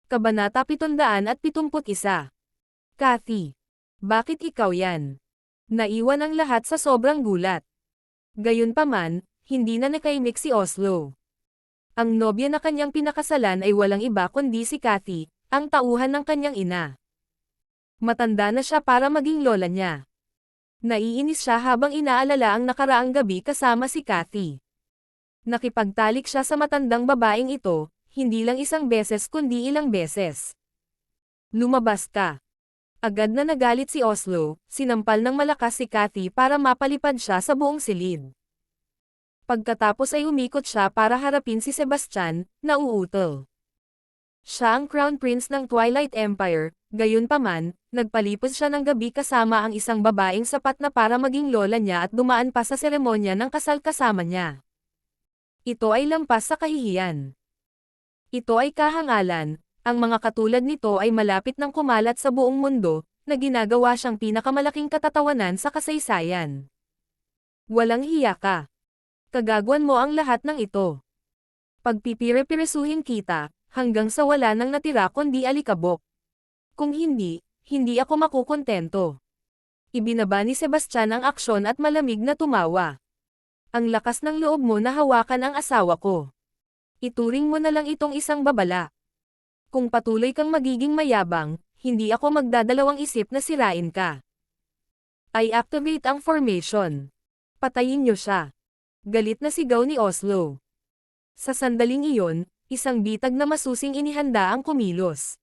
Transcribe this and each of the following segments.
Kabanata 771. Kathy. Bakit ikaw yan? Naiwan ang lahat sa sobrang gulat. Gayunpaman, hindi na nakaimik si Oslo. Ang nobya na kanyang pinakasalan ay walang iba kundi si Kathy, ang tauhan ng kanyang ina. Matanda na siya para maging lola niya. Naiinis siya habang inaalala ang nakaraang gabi kasama si Kathy. Nakipagtalik siya sa matandang babaeng ito, hindi lang isang beses kundi ilang beses. Lumabas ka. Agad na nagalit si Oslo, sinampal ng malakas si Kathy para mapalipad siya sa buong silid. Pagkatapos ay umikot siya para harapin si Sebastian, na uutol. Siya ang Crown Prince ng Twilight Empire, gayunpaman, nagpalipos siya ng gabi kasama ang isang babaeng sapat na para maging lola niya at dumaan pa sa seremonya ng kasal kasama niya. Ito ay lampas sa kahihiyan. Ito ay kahangalan, ang mga katulad nito ay malapit ng kumalat sa buong mundo, na ginagawa siyang pinakamalaking katatawanan sa kasaysayan. Walang hiya ka. Kagagawan mo ang lahat ng ito. Pagpipire-piresuhin kita, hanggang sa wala nang natira kundi alikabok. Kung hindi, hindi ako makukontento. Ibinaba ni Sebastian ang aksyon at malamig na tumawa. Ang lakas ng loob mo na hawakan ang asawa ko. Ituring mo na lang itong isang babala. Kung patuloy kang magiging mayabang, hindi ako magdadalawang isip na sirain ka. I activate ang formation. Patayin niyo siya. Galit na sigaw ni Oslo. Sa sandaling iyon, isang bitag na masusing inihanda ang kumilos.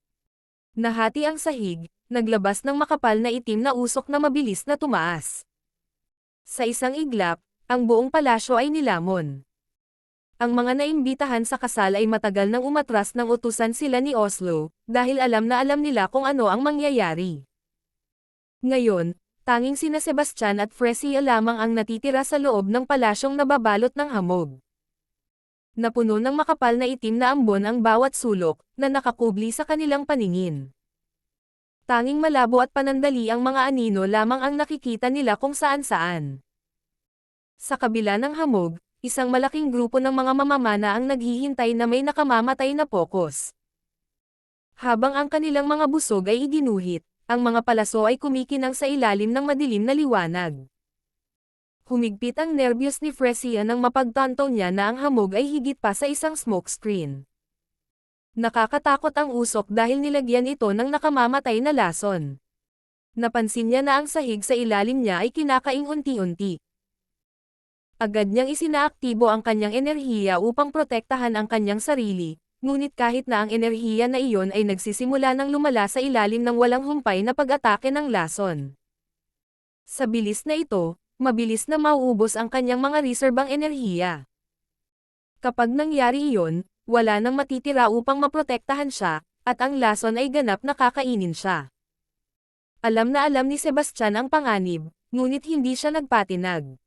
Nahati ang sahig, naglabas ng makapal na itim na usok na mabilis na tumaas. Sa isang iglap, ang buong palasyo ay nilamon. Ang mga naimbitahan sa kasal ay matagal nang umatras ng utusan sila ni Oslo, dahil alam na alam nila kung ano ang mangyayari. Ngayon, tanging sina Sebastian at Fresia lamang ang natitira sa loob ng palasyong nababalot ng hamog. Napuno ng makapal na itim na ambon ang bawat sulok, na nakakubli sa kanilang paningin. Tanging malabo at panandali ang mga anino lamang ang nakikita nila kung saan-saan. Sa kabila ng hamog, isang malaking grupo ng mga mamamana ang naghihintay na may nakamamatay na Pocos. Habang ang kanilang mga busog ay iginuhit, ang mga palaso ay kumikinang sa ilalim ng madilim na liwanag. Humigpit ang nerbiyos ni Fresia nang mapagtanto niya na ang hamog ay higit pa sa isang smokescreen. Nakakatakot ang usok dahil nilagyan ito ng nakamamatay na lason. Napansin niya na ang sahig sa ilalim niya ay kinakaing unti-unti. Agad niyang isinaaktibo ang kanyang enerhiya upang protektahan ang kanyang sarili, ngunit kahit na ang enerhiya na iyon ay nagsisimula ng lumala sa ilalim ng walang humpay na pag-atake ng lason. Sa bilis na ito, mabilis na mauubos ang kanyang mga reserbang enerhiya. Kapag nangyari iyon, wala nang matitira upang maprotektahan siya, at ang lason ay ganap na kakainin siya. Alam na alam ni Sebastian ang panganib, ngunit hindi siya nagpatinag.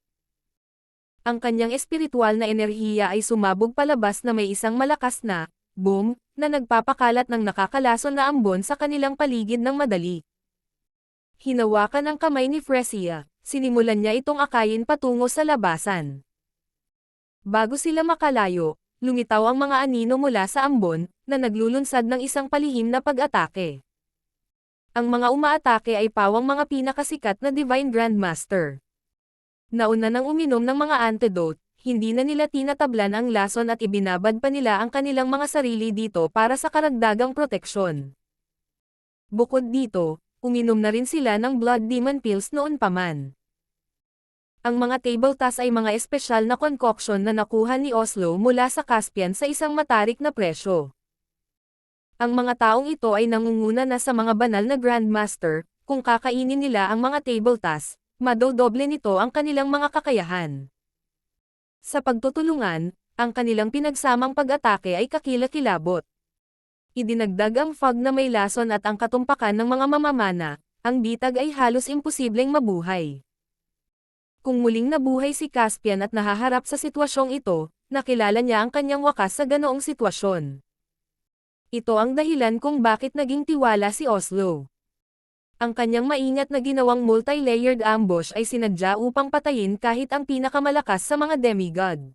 Ang kanyang espiritual na enerhiya ay sumabog palabas na may isang malakas na boom na nagpapakalat ng nakakalason na ambon sa kanilang paligid ng madali. Hinawakan ang kamay ni Fresia, sinimulan niya itong akayin patungo sa labasan. Bago sila makalayo, lumitaw ang mga anino mula sa ambon, na naglulunsad ng isang palihim na pag-atake. Ang mga umaatake ay pawang mga pinakasikat na Divine Grandmaster. Nauna nang uminom ng mga antidote, hindi na nila tinatablan ang lason at ibinabad pa nila ang kanilang mga sarili dito para sa karagdagang proteksyon. Bukod dito, uminom na rin sila ng Blood Demon Pills noon pa man. Ang mga table tas ay mga espesyal na concoction na nakuha ni Oslo mula sa Caspian sa isang matarik na presyo. Ang mga taong ito ay nangunguna na sa mga banal na Grandmaster, kung kakainin nila ang mga table tas, madodoble nito ang kanilang mga kakayahan. Sa pagtutulungan, ang kanilang pinagsamang pag-atake ay kakilakilabot. Idinagdag ang fog na may lason at ang katumpakan ng mga mamamana, ang bitag ay halos imposibleng mabuhay. Kung muling nabuhay si Caspian at nahaharap sa sitwasyong ito, nakilala niya ang kanyang wakas sa ganoong sitwasyon. Ito ang dahilan kung bakit naging tiwala si Oslo. Ang kanyang maingat na ginawang multi-layered ambush ay sinadya upang patayin kahit ang pinakamalakas sa mga demigod.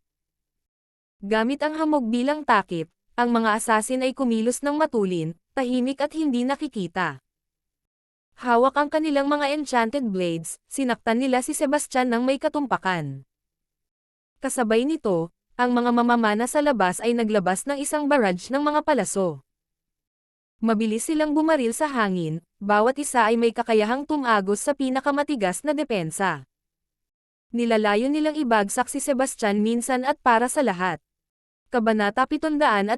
Gamit ang hamog bilang takip, ang mga assassin ay kumilos ng matulin, tahimik at hindi nakikita. Hawak ang kanilang mga enchanted blades, sinaktan nila si Sebastian ng may katumpakan. Kasabay nito, ang mga mamamana sa labas ay naglabas ng isang barrage ng mga palaso. Mabilis silang bumaril sa hangin, bawat isa ay may kakayahang tumagos sa pinakamatigas na depensa. Nilalayo nilang ibagsak si Sebastian minsan at para sa lahat. Kabanata 772.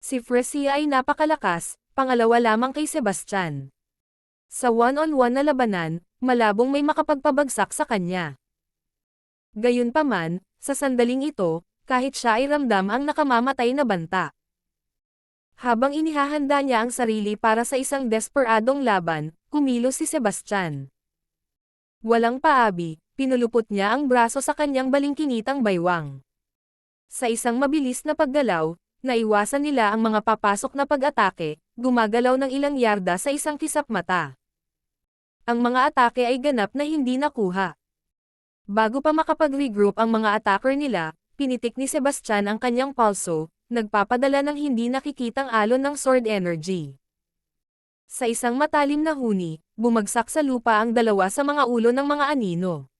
Si Fresia ay napakalakas, pangalawa lamang kay Sebastian. Sa one-on-one na labanan, malabong may makapagpabagsak sa kanya. Gayunpaman, sa sandaling ito, kahit siya ay ramdam ang nakamamatay na banta. Habang inihahanda niya ang sarili para sa isang desperadong laban, kumilos si Sebastian. Walang paabi, pinulupot niya ang braso sa kanyang balingkinitang baywang. Sa isang mabilis na paggalaw, naiwasan nila ang mga papasok na pag-atake, gumagalaw ng ilang yarda sa isang kisap mata. Ang mga atake ay ganap na hindi nakuha. Bago pa makapag-regroup ang mga attacker nila, pinitik ni Sebastian ang kanyang pulso, nagpapadala ng hindi nakikitang alon ng sword energy. Sa isang matalim na huni, bumagsak sa lupa ang dalawa sa mga ulo ng mga anino.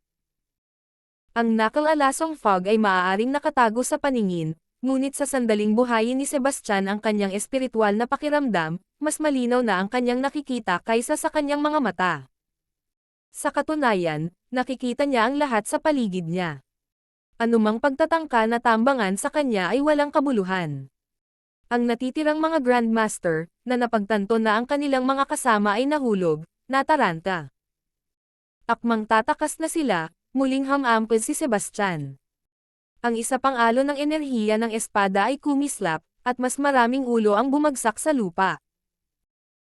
Ang nakal-alasong fog ay maaaring nakatago sa paningin, ngunit sa sandaling buhayin ni Sebastian ang kanyang espiritual na pakiramdam, mas malinaw na ang kanyang nakikita kaysa sa kanyang mga mata. Sa katunayan, nakikita niya ang lahat sa paligid niya. Anumang pagtatangka na tambangan sa kanya ay walang kabuluhan. Ang natitirang mga Grandmaster, na napagtanto na ang kanilang mga kasama ay nahulog, nataranta. Akmang tatakas na sila, muling hamampun si Sebastian. Ang isa pang alon ng enerhiya ng espada ay kumislap, at mas maraming ulo ang bumagsak sa lupa.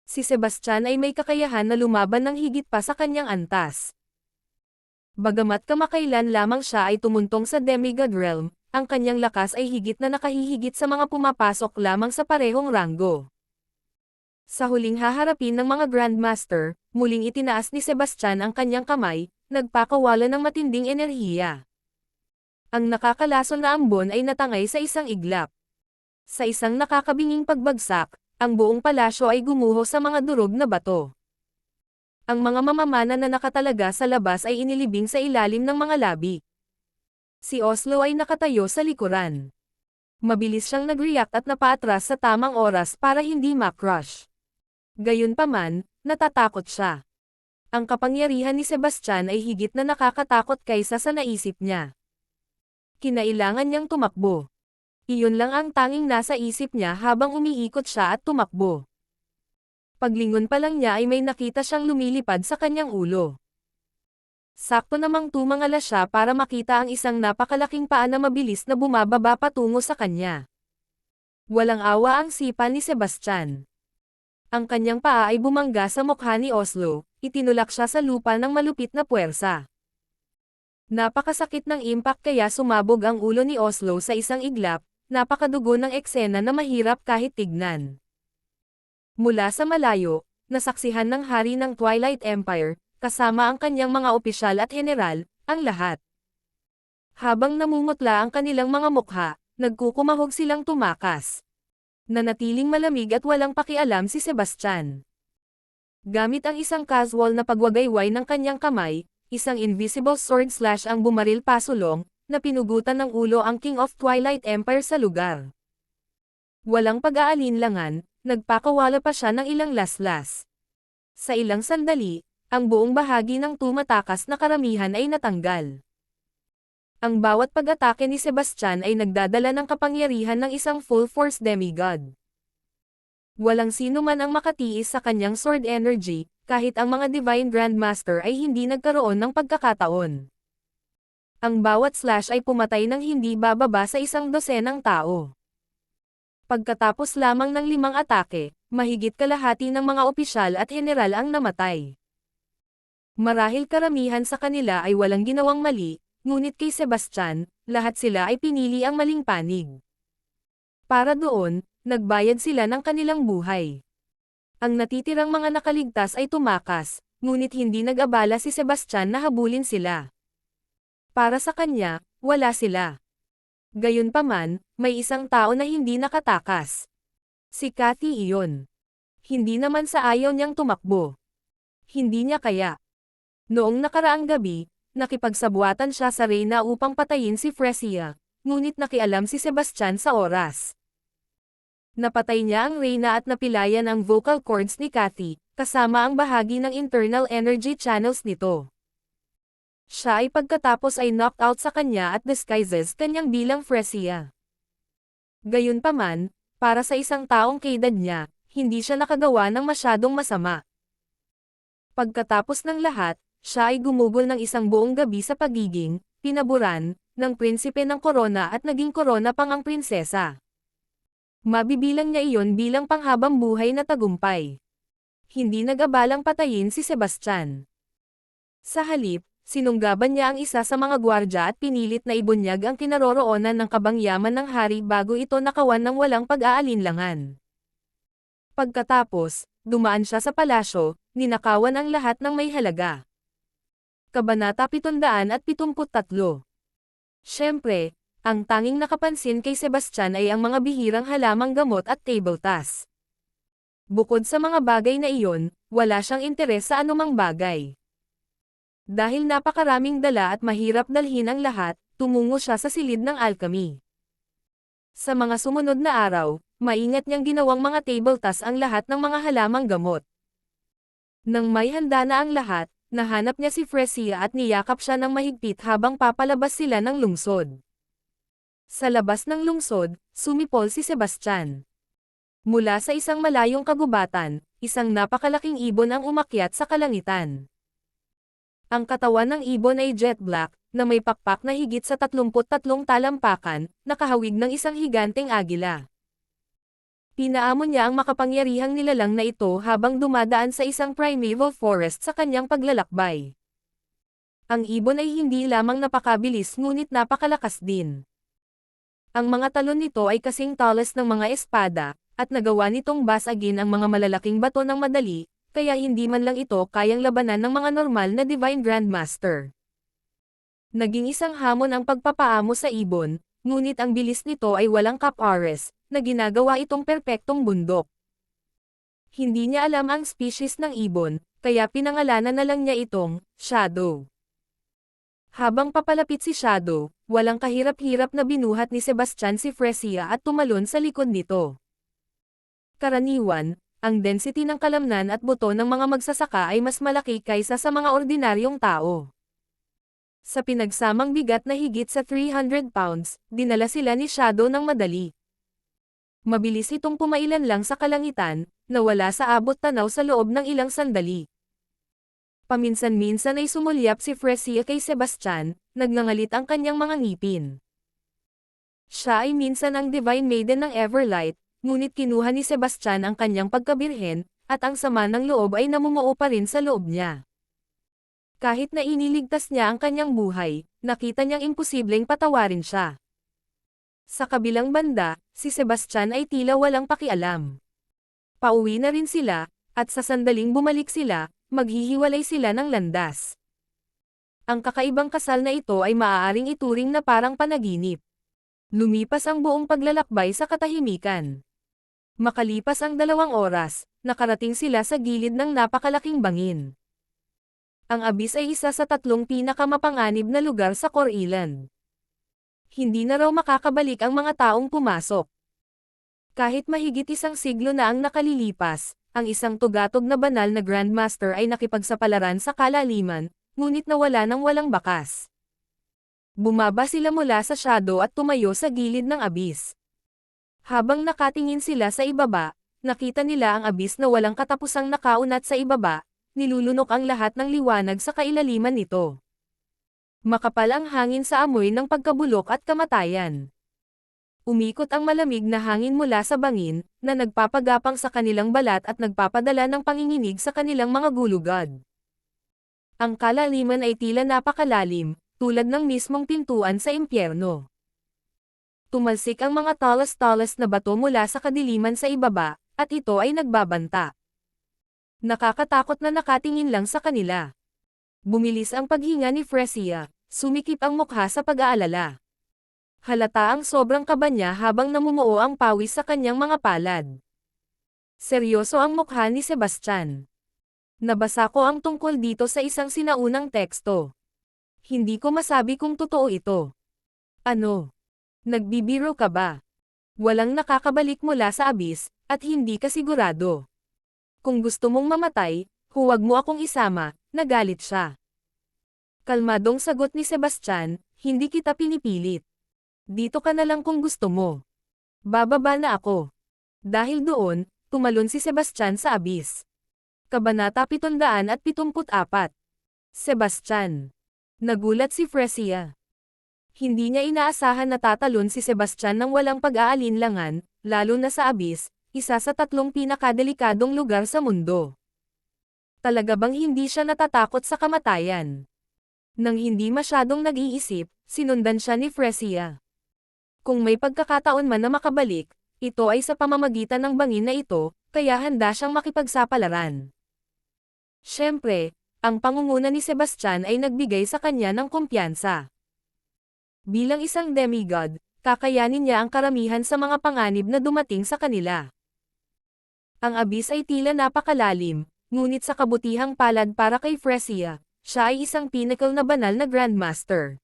Si Sebastian ay may kakayahan na lumaban ng higit pa sa kanyang antas. Bagamat kamakailan lamang siya ay tumuntong sa Demigod Realm, ang kanyang lakas ay higit na nakahihigit sa mga pumapasok lamang sa parehong ranggo. Sa huling haharapin ng mga Grandmaster, muling itinaas ni Sebastian ang kanyang kamay, nagpakawala ng matinding enerhiya. Ang nakakalason na ambon ay natangay sa isang iglap. Sa isang nakakabinging pagbagsak, ang buong palasyo ay gumuho sa mga durog na bato. Ang mga mamamana na nakatalaga sa labas ay inilibing sa ilalim ng mga labi. Si Oslo ay nakatayo sa likuran. Mabilis siyang nag-react at napaatras sa tamang oras para hindi ma-crush. Gayunpaman, natatakot siya. Ang kapangyarihan ni Sebastian ay higit na nakakatakot kaysa sa naisip niya. Kinailangan niyang tumakbo. Iyon lang ang tanging nasa isip niya habang umiikot siya at tumakbo. Paglingon pa lang niya ay may nakita siyang lumilipad sa kanyang ulo. Sakto namang tumangalas siya para makita ang isang napakalaking paa na mabilis na bumababa patungo sa kanya. Walang awa ang sipa ni Sebastian. Ang kanyang paa ay bumangga sa mukha ni Oslo, itinulak siya sa lupa ng malupit na puwersa. Napakasakit ng impact kaya sumabog ang ulo ni Oslo sa isang iglap, napakadugo ng eksena na mahirap kahit tignan. Mula sa malayo, nasaksihan ng hari ng Twilight Empire, kasama ang kanyang mga opisyal at general, ang lahat. Habang namumutla ang kanilang mga mukha, nagkukumahog silang tumakas. Nanatiling malamig at walang pakialam si Sebastian. Gamit ang isang casual na pagwagayway ng kanyang kamay, isang invisible sword slash ang bumaril pasulong, na pinugutan ng ulo ang King of Twilight Empire sa lugar. Walang pag-aalinlangan, nagpakawala pa siya ng ilang laslas. Sa ilang sandali, ang buong bahagi ng tumatakas na karamihan ay natanggal. Ang bawat pag-atake ni Sebastian ay nagdadala ng kapangyarihan ng isang full-force demigod. Walang sino man ang makatiis sa kanyang sword energy, kahit ang mga Divine Grandmaster ay hindi nagkaroon ng pagkakataon. Ang bawat slash ay pumatay ng hindi bababa sa isang dosenang tao. Pagkatapos lamang ng 5 atake, mahigit kalahati ng mga opisyal at general ang namatay. Marahil karamihan sa kanila ay walang ginawang mali, ngunit kay Sebastian, lahat sila ay pinili ang maling panig. Para doon, nagbayad sila ng kanilang buhay. Ang natitirang mga nakaligtas ay tumakas, ngunit hindi nag-abala si Sebastian na habulin sila. Para sa kanya, wala sila. Gayunpaman, may isang tao na hindi nakatakas. Si Kathy iyon. Hindi naman sa ayaw niyang tumakbo. Hindi niya kaya. Noong nakaraang gabi, nakipagsabuatan siya sa Reyna upang patayin si Fresia, ngunit nakialam si Sebastian sa oras. Napatay niya ang Reyna at napilayan ang vocal cords ni Kathy, kasama ang bahagi ng internal energy channels nito. Siya ay pagkatapos ay knocked out sa kanya at disguises kanyang bilang Fresia. Gayunpaman, para sa isang taong kaedad niya, hindi siya nakagawa ng masyadong masama. Pagkatapos ng lahat, siya ay gumugol ng isang buong gabi sa pagiging, pinaburan, ng prinsipe ng korona at naging korona pang ang prinsesa. Mabibilang niya iyon bilang panghabang buhay na tagumpay. Hindi nag-abalang patayin si Sebastian. Sa halip, sinunggaban niya ang isa sa mga gwardya at pinilit na ibunyag ang kinaroroonan ng kabangyaman ng hari bago ito nakawan ng walang pag-aalinlangan. Pagkatapos, dumaan siya sa palasyo, ninakawan ang lahat ng may halaga. Kabanata 773. Siyempre, ang tanging nakapansin kay Sebastian ay ang mga bihirang halamang gamot at table tas. Bukod sa mga bagay na iyon, wala siyang interes sa anumang bagay. Dahil napakaraming dala at mahirap dalhin ang lahat, tumungo siya sa silid ng alchemy. Sa mga sumunod na araw, maingat niyang ginawang mga table tas ang lahat ng mga halamang gamot. Nang may handa na ang lahat, nahanap niya si Fresia at niyakap siya ng mahigpit habang papalabas sila ng lungsod. Sa labas ng lungsod, sumipol si Sebastian. Mula sa isang malayong kagubatan, isang napakalaking ibon ang umakyat sa kalangitan. Ang katawan ng ibon ay jet black, na may pakpak na higit sa 33 talampakan, nakahawig ng isang higanteng agila. Pinaamon niya ang makapangyarihang nilalang na ito habang dumadaan sa isang primeval forest sa kanyang paglalakbay. Ang ibon ay hindi lamang napakabilis ngunit napakalakas din. Ang mga talon nito ay kasing talas ng mga espada, at nagawa nitong basagin ang mga malalaking bato ng madali, kaya hindi man lang ito kayang labanan ng mga normal na Divine Grandmaster. Naging isang hamon ang pagpapaamo sa ibon, ngunit ang bilis nito ay walang kapares, na ginagawa itong perpektong bundok. Hindi niya alam ang species ng ibon, kaya pinangalanan na lang niya itong Shadow. Habang papalapit si Shadow, walang kahirap-hirap na binuhat ni Sebastian si Fresia at tumalon sa likod nito. Karaniwan, ang density ng kalamnan at buto ng mga magsasaka ay mas malaki kaysa sa mga ordinaryong tao. Sa pinagsamang bigat na higit sa 300 pounds, dinala sila ni Shadow ng madali. Mabilis itong pumailan lang sa kalangitan, nawala sa abot tanaw sa loob ng ilang sandali. Paminsan-minsan ay sumulyap si Fresia kay Sebastian, nagngangalit ang kanyang mga ngipin. Siya ay minsan ang Divine Maiden ng Everlight, ngunit kinuha ni Sebastian ang kanyang pagkabirhen, at ang sama ng loob ay namumuo pa rin sa loob niya. Kahit na iniligtas niya ang kanyang buhay, nakita niyang imposibleng patawarin siya. Sa kabilang banda, si Sebastian ay tila walang pakialam. Pauwi na rin sila, at sa sandaling bumalik sila, maghihiwalay sila ng landas. Ang kakaibang kasal na ito ay maaaring ituring na parang panaginip. Lumipas ang buong paglalakbay sa katahimikan. Makalipas ang 2 oras, nakarating sila sa gilid ng napakalaking bangin. Ang Abyss ay isa sa 3 pinakamapanganib na lugar sa Core Island. Hindi na raw makakabalik ang mga taong pumasok. Kahit mahigit 1 siglo na ang nakalilipas, ang isang tugatog na banal na Grandmaster ay nakipagsapalaran sa kalaliman, ngunit nawala ng walang bakas. Bumaba sila mula sa Shadow at tumayo sa gilid ng Abyss. Habang nakatingin sila sa ibaba, nakita nila ang Abyss na walang katapusang nakaunat sa ibaba, nilulunok ang lahat ng liwanag sa kailaliman nito. Makapal ang hangin sa amoy ng pagkabulok at kamatayan. Umikot ang malamig na hangin mula sa bangin, na nagpapagapang sa kanilang balat at nagpapadala ng panginginig sa kanilang mga gulugad. Ang kalaliman ay tila napakalalim, tulad ng mismong pintuan sa impyerno. Tumalsik ang mga talas-talas na bato mula sa kadiliman sa ibaba, at ito ay nagbabanta. Nakakatakot na nakatingin lang sa kanila. Bumilis ang paghinga ni Fresia, sumikip ang mukha sa pag-aalala. Halata ang sobrang kaba niya habang namumuo ang pawis sa kanyang mga palad. Seryoso ang mukha ni Sebastian. Nabasa ko ang tungkol dito sa isang sinaunang teksto. Hindi ko masabi kung totoo ito. Ano? Nagbibiro ka ba? Walang nakakabalik mula sa abis, at hindi ka sigurado. Kung gusto mong mamatay, huwag mo akong isama, nagalit siya. Kalmadong sagot ni Sebastian, hindi kita pinipilit. Dito ka na lang kung gusto mo. Bababa na ako. Dahil doon, tumalon si Sebastian sa abis. Kabanata 774. Sebastian. Nagulat si Fresia. Hindi niya inaasahan na tatalon si Sebastian ng walang pag-aalinlangan, lalo na sa abis, isa sa 3 pinakadelikadong lugar sa mundo. Talaga bang hindi siya natatakot sa kamatayan? Nang hindi masyadong nag-iisip, sinundan siya ni Fresia. Kung may pagkakataon man na makabalik, ito ay sa pamamagitan ng bangin na ito, kaya handa siyang makipagsapalaran. Siyempre, ang pangunguna ni Sebastian ay nagbigay sa kanya ng kumpiyansa. Bilang isang demigod, kakayanin niya ang karamihan sa mga panganib na dumating sa kanila. Ang abis ay tila napakalalim, ngunit sa kabutihang palad para kay Fresia, siya ay isang pinnacle na banal na Grandmaster.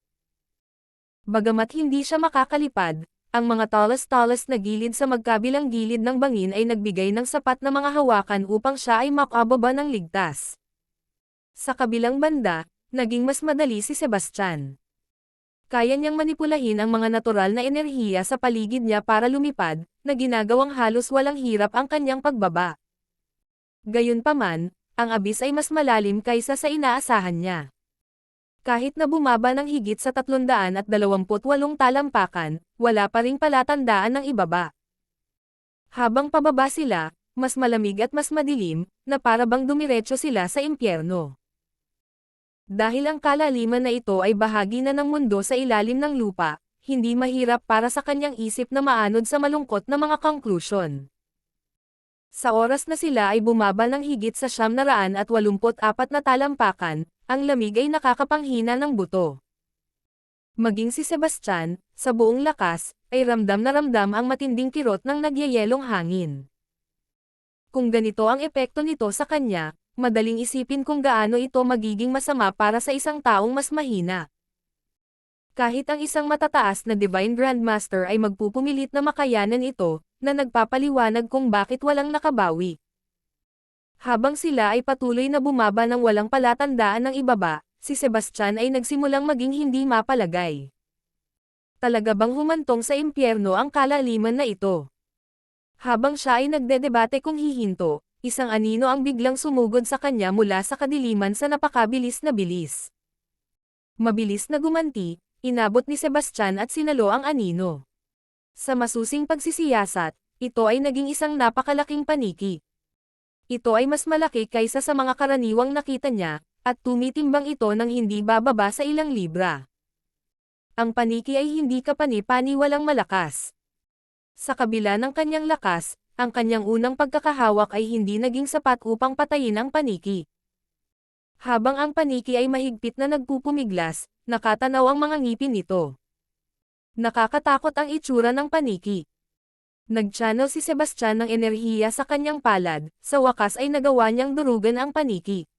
Bagamat hindi siya makakalipad, ang mga talas-talas na gilid sa magkabilang gilid ng bangin ay nagbigay ng sapat na mga hawakan upang siya ay makababa ng ligtas. Sa kabilang banda, naging mas madali si Sebastian. Kaya niyang manipulahin ang mga natural na enerhiya sa paligid niya para lumipad, na ginagawang halos walang hirap ang kanyang pagbaba. Gayunpaman, ang abis ay mas malalim kaysa sa inaasahan niya. Kahit na bumaba ng higit sa 328 talampakan, wala pa ring palatandaan ng ibaba. Habang pababa sila, mas malamig at mas madilim, na para bang dumiretso sila sa impyerno. Dahil ang kalaliman na ito ay bahagi na ng mundo sa ilalim ng lupa, hindi mahirap para sa kanyang isip na maanod sa malungkot na mga conclusion. Sa oras na sila ay bumaba ng higit sa 984 na talampakan, ang lamig ay nakakapanghina ng buto. Maging si Sebastian, sa buong lakas, ay ramdam na ramdam ang matinding kirot ng nagyayelong hangin. Kung ganito ang epekto nito sa kanya, madaling isipin kung gaano ito magiging masama para sa isang taong mas mahina. Kahit ang isang matataas na Divine Grandmaster ay magpupumilit na makayanan ito, na nagpapaliwanag kung bakit walang nakabawi. Habang sila ay patuloy na bumaba ng walang palatandaan ng ibaba, si Sebastian ay nagsimulang maging hindi mapalagay. Talaga bang humantong sa impyerno ang kalaliman na ito? Habang siya ay nagdedebate kung hihinto, isang anino ang biglang sumugod sa kanya mula sa kadiliman sa napakabilis na bilis. Mabilis na gumanti, inabot ni Sebastian at sinalo ang anino. Sa masusing pagsisiyasat, ito ay naging isang napakalaking paniki. Ito ay mas malaki kaysa sa mga karaniwang nakita niya, at tumitimbang ito ng hindi bababa sa ilang libra. Ang paniki ay hindi kapani-pani walang malakas. Sa kabila ng kanyang lakas, ang kanyang unang pagkakahawak ay hindi naging sapat upang patayin ang paniki. Habang ang paniki ay mahigpit na nagpupumiglas, nakatanaw ang mga ngipin nito. Nakakatakot ang itsura ng paniki. Nag-channel si Sebastian ng enerhiya sa kanyang palad, sa wakas ay nagawa niyang durugan ang paniki.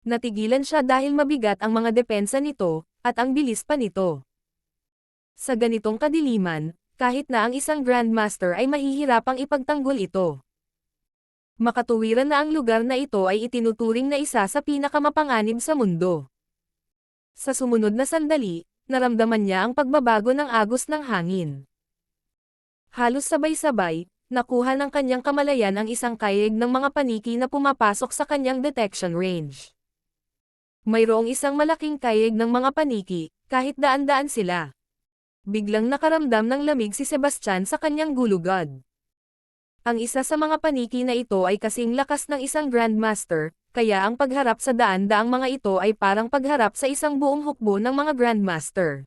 Natigilan siya dahil mabigat ang mga depensa nito, at ang bilis pa nito. Sa ganitong kadiliman, kahit na ang isang Grandmaster ay mahihirapang ipagtanggol ito. Makatuwiran na ang lugar na ito ay itinuturing na isa sa pinakamapanganib sa mundo. Sa sumunod na sandali, naramdaman niya ang pagbabago ng agos ng hangin. Halos sabay-sabay, nakuha ng kanyang kamalayan ang isang kayeg ng mga paniki na pumapasok sa kanyang detection range. Mayroong isang malaking kayeg ng mga paniki, kahit daan-daan sila. Biglang nakaramdam ng lamig si Sebastian sa kanyang gulugod. Ang isa sa mga paniki na ito ay kasing lakas ng isang Grandmaster, kaya ang pagharap sa daan-daang mga ito ay parang pagharap sa isang buong hukbo ng mga Grandmaster.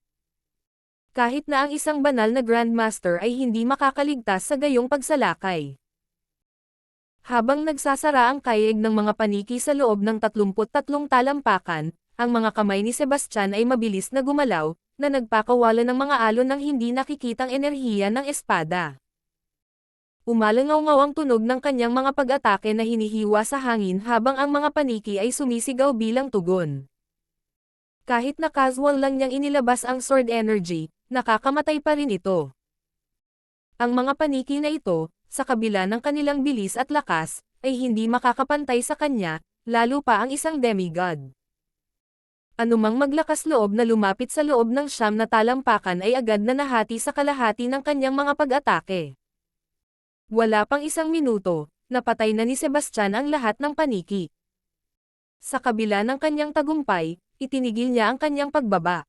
Kahit na ang isang banal na Grandmaster ay hindi makakaligtas sa gayong pagsalakay. Habang nagsasara ang kayeg ng mga paniki sa loob ng 33 talampakan, ang mga kamay ni Sebastian ay mabilis na gumalaw, na nagpakawala ng mga alon ng hindi nakikitang enerhiya ng espada. Umalangaw-ngaw ang tunog ng kanyang mga pag-atake na hinihiwa sa hangin habang ang mga paniki ay sumisigaw bilang tugon. Kahit na casual lang niyang inilabas ang sword energy, nakakamatay pa rin ito. Ang mga paniki na ito, sa kabila ng kanilang bilis at lakas, ay hindi makakapantay sa kanya, lalo pa ang isang demigod. Anumang maglakas loob na lumapit sa loob ng siyam na talampakan ay agad na nahati sa kalahati ng kanyang mga pag-atake. Wala pang isang minuto, napatay na ni Sebastian ang lahat ng paniki. Sa kabila ng kanyang tagumpay, itinigil niya ang kanyang pagbaba.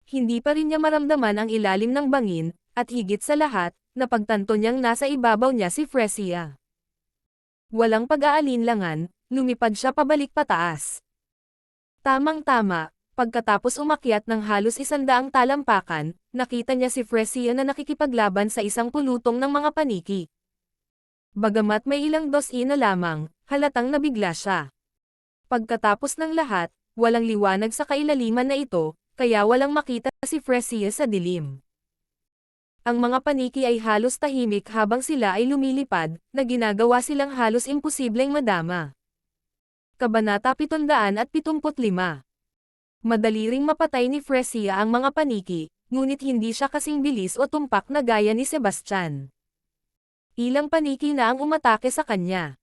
Hindi pa rin niya maramdaman ang ilalim ng bangin, at higit sa lahat, napagtanto niyang nasa ibabaw niya si Fresia. Walang pag-aalinlangan, lumipad siya pabalik pataas. Tamang-tama, pagkatapos umakyat ng halos 100 talampakan, nakita niya si Fresia na nakikipaglaban sa isang pulutong ng mga paniki. Bagamat may ilang dosi na lamang, halatang nabigla siya. Pagkatapos ng lahat, walang liwanag sa kailaliman na ito, kaya walang makita si Fresia sa dilim. Ang mga paniki ay halos tahimik habang sila ay lumilipad, na ginagawa silang halos imposibleng madama. Kabanata 775. Madali ring mapatay ni Fresia ang mga paniki, ngunit hindi siya kasing bilis o tumpak na gaya ni Sebastian. Ilang paniki na ang umatake sa kanya.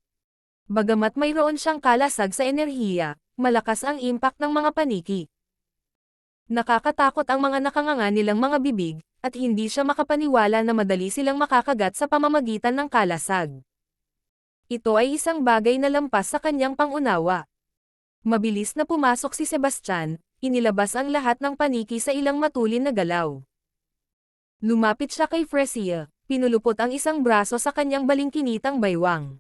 Bagamat mayroon siyang kalasag sa enerhiya, malakas ang impact ng mga paniki. Nakakatakot ang mga nakanganga nilang mga bibig, at hindi siya makapaniwala na madali silang makakagat sa pamamagitan ng kalasag. Ito ay isang bagay na lampas sa kanyang pangunawa. Mabilis na pumasok si Sebastian, inilabas ang lahat ng paniki sa ilang matulin na galaw. Lumapit siya kay Fresia, pinulupot ang isang braso sa kanyang balingkinitang baywang.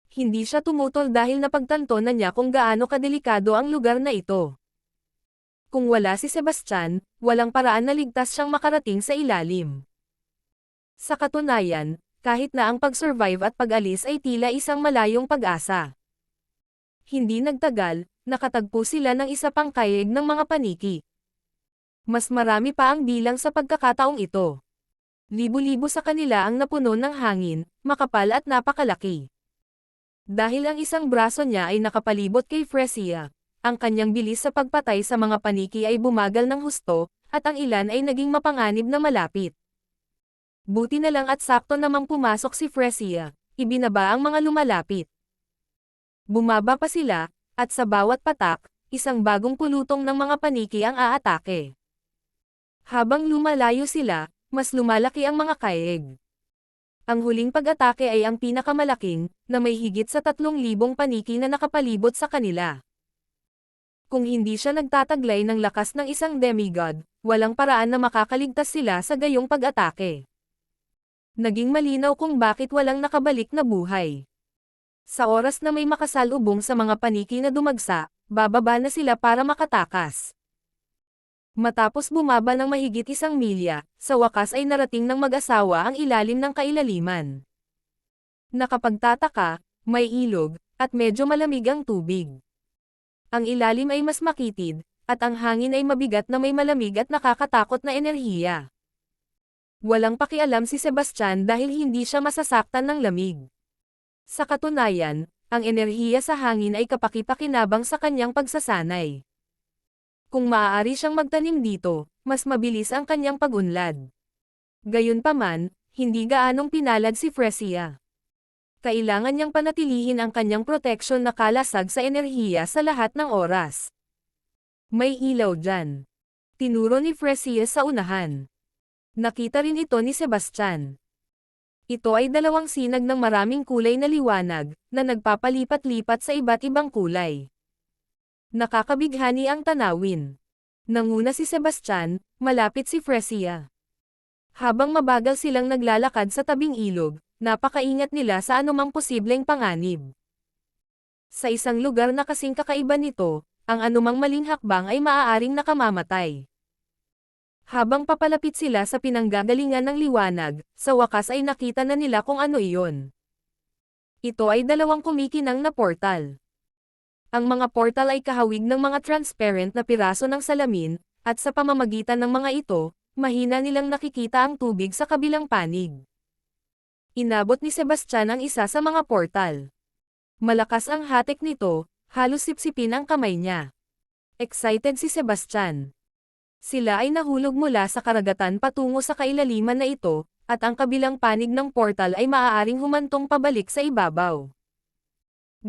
Hindi siya tumutol dahil napagtanto na niya kung gaano kadelikado ang lugar na ito. Kung wala si Sebastian, walang paraan na ligtas siyang makarating sa ilalim. Sa katunayan, kahit na ang pag-survive at pag-alis ay tila isang malayong pag-asa. Hindi nagtagal, nakatagpo sila ng isa pang kayeg ng mga paniki. Mas marami pa ang bilang sa pagkakataong ito. Libo-libo sa kanila ang napuno ng hangin, makapal at napakalaki. Dahil ang isang braso niya ay nakapalibot kay Fresia, ang kanyang bilis sa pagpatay sa mga paniki ay bumagal ng husto, at ang ilan ay naging mapanganib na malapit. Buti na lang at sakto namang pumasok si Fresia, ibinaba ang mga lumalapit. Bumaba pa sila, at sa bawat patak, isang bagong pulutong ng mga paniki ang aatake. Habang lumalayo sila, mas lumalaki ang mga kaeg. Ang huling pag-atake ay ang pinakamalaking, na may higit sa 3,000 paniki na nakapalibot sa kanila. Kung hindi siya nagtataglay ng lakas ng isang demigod, walang paraan na makakaligtas sila sa gayong pag-atake. Naging malinaw kung bakit walang nakabalik na buhay. Sa oras na may makasalubong sa mga paniki na dumagsa, bababa na sila para makatakas. Matapos bumaba ng mahigit 1 milya, sa wakas ay narating ng mag-asawa ang ilalim ng kailaliman. Nakapagtataka, may ilog, at medyo malamig ang tubig. Ang ilalim ay mas makitid, at ang hangin ay mabigat na may malamig at nakakatakot na enerhiya. Walang pakialam si Sebastian dahil hindi siya masasaktan ng lamig. Sa katunayan, ang enerhiya sa hangin ay kapaki-pakinabang sa kanyang pagsasanay. Kung maaari siyang magtanim dito, mas mabilis ang kanyang pag-unlad. Gayunpaman, hindi gaanong pinalad si Fresia. Kailangan niyang panatilihin ang kanyang proteksyon na kalasag sa enerhiya sa lahat ng oras. May ilaw dyan. Tinuro ni Fresia sa unahan. Nakita rin ito ni Sebastian. Ito ay 2 sinag ng maraming kulay na liwanag, na nagpapalipat-lipat sa iba't ibang kulay. Nakakabighani ang tanawin. Nanguna si Sebastian, malapit si Fresia. Habang mabagal silang naglalakad sa tabing ilog, napakaingat nila sa anumang posibleng panganib. Sa isang lugar na kasing kakaiba nito, ang anumang maling hakbang ay maaaring nakamamatay. Habang papalapit sila sa pinanggagalingan ng liwanag, sa wakas ay nakita na nila kung ano iyon. Ito ay 2 kumikinang na portal. Ang mga portal ay kahawig ng mga transparent na piraso ng salamin, at sa pamamagitan ng mga ito, mahina nilang nakikita ang tubig sa kabilang panig. Inabot ni Sebastian ang isa sa mga portal. Malakas ang hatek nito, halos sipsipin ang kamay niya. Excited si Sebastian. Sila ay nahulog mula sa karagatan patungo sa kailaliman na ito, at ang kabilang panig ng portal ay maaaring humantong pabalik sa ibabaw.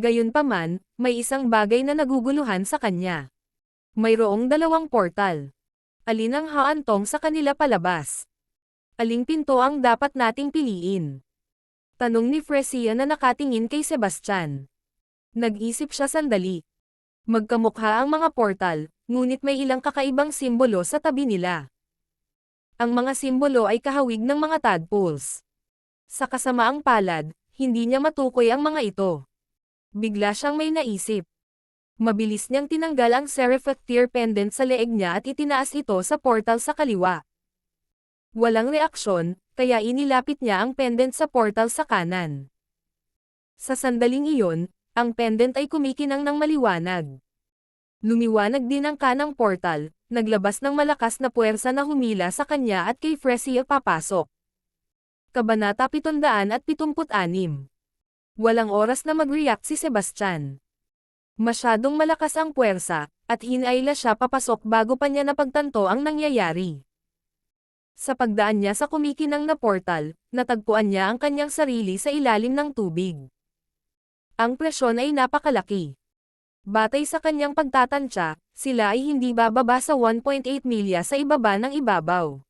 Gayunpaman, may isang bagay na naguguluhan sa kanya. Mayroong dalawang portal. Alin ang haantong sa kanila palabas? Aling pinto ang dapat nating piliin? Tanong ni Fresia na nakatingin kay Sebastian. Nag-isip siya sandali. Magkamukha ang mga portal, ngunit may ilang kakaibang simbolo sa tabi nila. Ang mga simbolo ay kahawig ng mga tadpoles. Sa kasamaang palad, hindi niya matukoy ang mga ito. Bigla siyang may naisip. Mabilis niyang tinanggal ang Seraphic Tear Pendant sa leeg niya at itinaas ito sa portal sa kaliwa. Walang reaksyon, kaya inilapit niya ang pendant sa portal sa kanan. Sa sandaling iyon, ang pendant ay kumikinang ng maliwanag. Lumiwanag din ang kanang portal, naglabas ng malakas na puwersa na humila sa kanya at kay Fresia papasok. Kabanata 776. Walang oras na mag-react si Sebastian. Masyadong malakas ang puwersa, at hinayla siya papasok bago pa niya napagtanto ang nangyayari. Sa pagdaan niya sa kumikinang na portal, natagpuan niya ang kanyang sarili sa ilalim ng tubig. Ang presyon ay napakalaki. Batay sa kanyang pagtatantya, sila ay hindi bababa sa 1.8 milya sa ibaba ng ibabaw.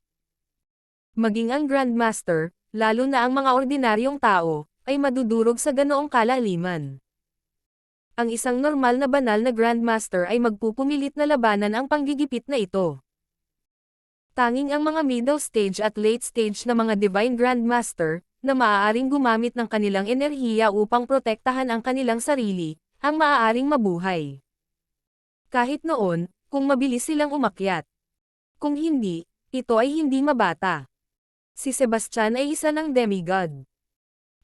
Maging ang Grandmaster, lalo na ang mga ordinaryong tao, ay madudurog sa ganoong kalaliman. Ang isang normal na banal na Grandmaster ay magpupumilit na labanan ang panggigipit na ito. Tanging ang mga middle stage at late stage na mga Divine Grandmaster, na maaaring gumamit ng kanilang enerhiya upang protektahan ang kanilang sarili, ang maaaring mabuhay. Kahit noon, kung mabilis silang umakyat. Kung hindi, ito ay hindi mabata. Si Sebastian ay isa ng demigod.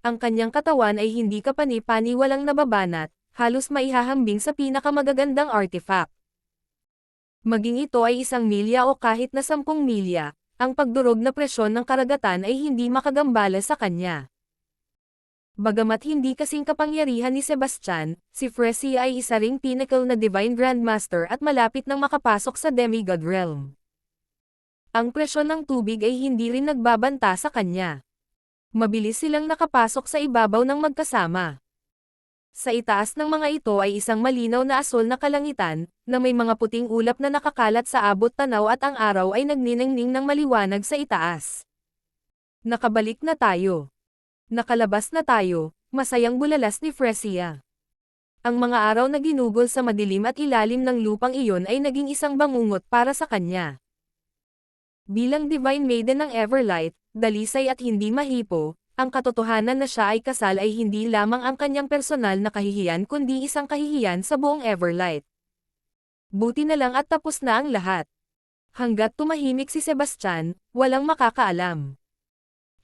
Ang kanyang katawan ay hindi kapani-paniwalang nababanat, halos maihahambing sa pinakamagagandang artifact. Maging ito ay 1 milya o kahit na 10 milya, ang pagdurog na presyon ng karagatan ay hindi makagambala sa kanya. Bagamat hindi kasing kapangyarihan ni Sebastian, si Fresia ay isa ring pinnacle na Divine Grandmaster at malapit nang makapasok sa Demigod Realm. Ang presyon ng tubig ay hindi rin nagbabanta sa kanya. Mabilis silang nakapasok sa ibabaw ng magkasama. Sa itaas ng mga ito ay isang malinaw na asol na kalangitan, na may mga puting ulap na nakakalat sa abot tanaw at ang araw ay nagniningning ng maliwanag sa itaas. Nakabalik na tayo. Nakalabas na tayo, masayang bulalas ni Fresia. Ang mga araw na ginugol sa madilim at ilalim ng lupang iyon ay naging isang bangungot para sa kanya. Bilang Divine Maiden ng Everlight, dalisay at hindi mahipo, ang katotohanan na siya ay kasal ay hindi lamang ang kanyang personal na kahihiyan kundi isang kahihiyan sa buong Everlight. Buti na lang at tapos na ang lahat. Hanggat tumahimik si Sebastian, walang makakaalam.